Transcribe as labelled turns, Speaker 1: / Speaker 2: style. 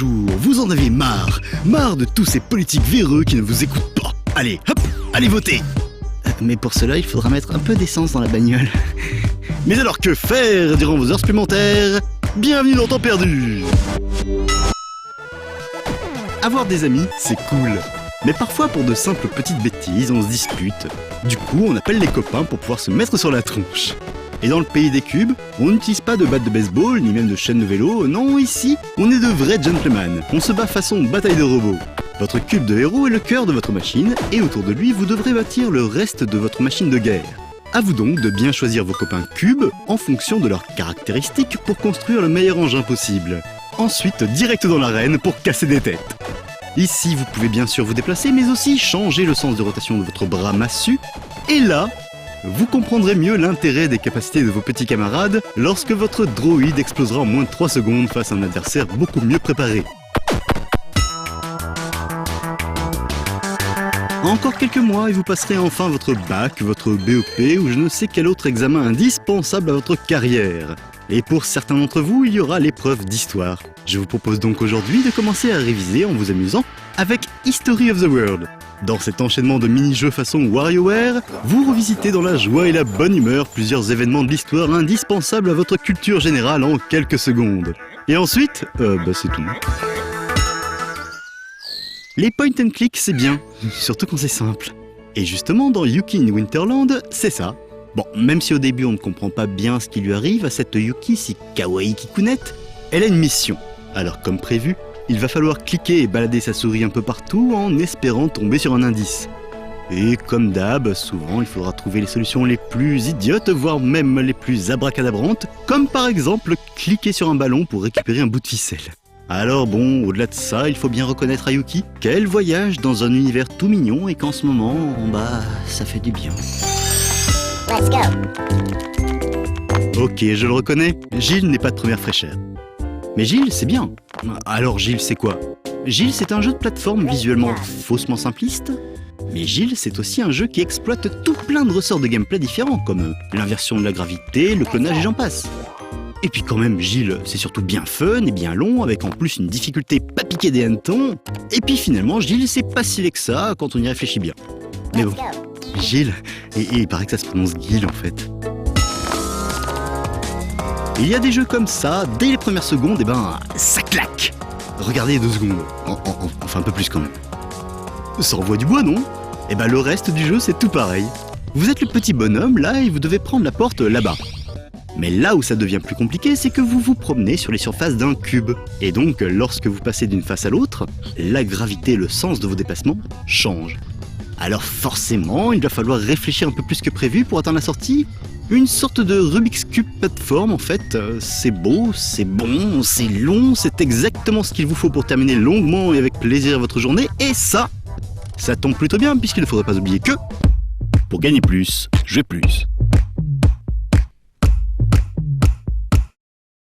Speaker 1: bonjour, vous en avez marre de tous ces politiques véreux qui ne vous écoutent pas. Allez, hop, allez voter. Mais pour cela, il faudra mettre un peu d'essence dans la bagnole. Mais alors que faire durant vos heures supplémentaires? Bienvenue dans Temps perdu. Avoir des amis, c'est cool. Mais parfois, pour de simples petites bêtises, on se dispute. Du coup, on appelle les copains pour pouvoir se mettre sur la tronche. Et dans le pays des cubes, on n'utilise pas de batte de baseball, ni même de chaîne de vélo. Non, ici, on est de vrais gentlemen. On se bat façon bataille de robots. Votre cube de héros est le cœur de votre machine, et autour de lui, vous devrez bâtir le reste de votre machine de guerre. À vous donc de bien choisir vos copains cubes en fonction de leurs caractéristiques pour construire le meilleur engin possible. Ensuite, direct dans l'arène pour casser des têtes. Ici, vous pouvez bien sûr vous déplacer, mais aussi changer le sens de rotation de votre bras massu. Et là, vous comprendrez mieux l'intérêt des capacités de vos petits camarades lorsque votre droïde explosera en moins de 3 secondes face à un adversaire beaucoup mieux préparé. Encore quelques mois et vous passerez enfin votre bac, votre BEP ou je ne sais quel autre examen indispensable à votre carrière. Et pour certains d'entre vous, il y aura l'épreuve d'histoire. Je vous propose donc aujourd'hui de commencer à réviser en vous amusant avec History of the World. Dans cet enchaînement de mini-jeux façon WarioWare, vous revisitez dans la joie et la bonne humeur plusieurs événements de l'histoire indispensables à votre culture générale en quelques secondes. Et ensuite, c'est tout. Les point and click, c'est bien, surtout quand c'est simple. Et justement, dans Yuki in Winterland, c'est ça. Bon, même si au début on ne comprend pas bien ce qui lui arrive à cette Yuki si kawaii kikounette, elle a une mission. Alors comme prévu, il va falloir cliquer et balader sa souris un peu partout en espérant tomber sur un indice. Et comme d'hab, souvent il faudra trouver les solutions les plus idiotes, voire même les plus abracadabrantes, comme par exemple cliquer sur un ballon pour récupérer un bout de ficelle. Alors bon, au-delà de ça, il faut bien reconnaître à Yuki qu'elle voyage dans un univers tout mignon et qu'en ce moment, ça fait du bien.
Speaker 2: Let's go.
Speaker 1: Ok, je le reconnais, Gilles n'est pas de première fraîcheur. Mais Gilles, c'est bien. Alors Gilles, c'est quoi? Gilles, c'est un jeu de plateforme visuellement faussement simpliste. Mais Gilles, c'est aussi un jeu qui exploite tout plein de ressorts de gameplay différents, comme l'inversion de la gravité, le clonage et j'en passe. Et puis quand même, Gilles, c'est surtout bien fun et bien long, avec en plus une difficulté pas piquée des hannetons. Et puis finalement, Gilles, c'est pas si laid que ça quand on y réfléchit bien. Mais bon, Gilles, et il paraît que ça se prononce Gil en fait. Il y a des jeux comme ça, dès les premières secondes, ça claque. Regardez les 2 secondes, enfin un peu plus quand même. Ça envoie du bois, non? Le reste du jeu, c'est tout pareil. Vous êtes le petit bonhomme là et vous devez prendre la porte là-bas. Mais là où ça devient plus compliqué, c'est que vous vous promenez sur les surfaces d'un cube. Et donc, lorsque vous passez d'une face à l'autre, la gravité et le sens de vos déplacements changent. Alors forcément, il va falloir réfléchir un peu plus que prévu pour atteindre la sortie. Une sorte de Rubik's Cube plateforme en fait. C'est beau, c'est bon, c'est long, c'est exactement ce qu'il vous faut pour terminer longuement et avec plaisir votre journée. Et ça tombe plutôt bien puisqu'il ne faudrait pas oublier que, pour gagner plus, jouer plus.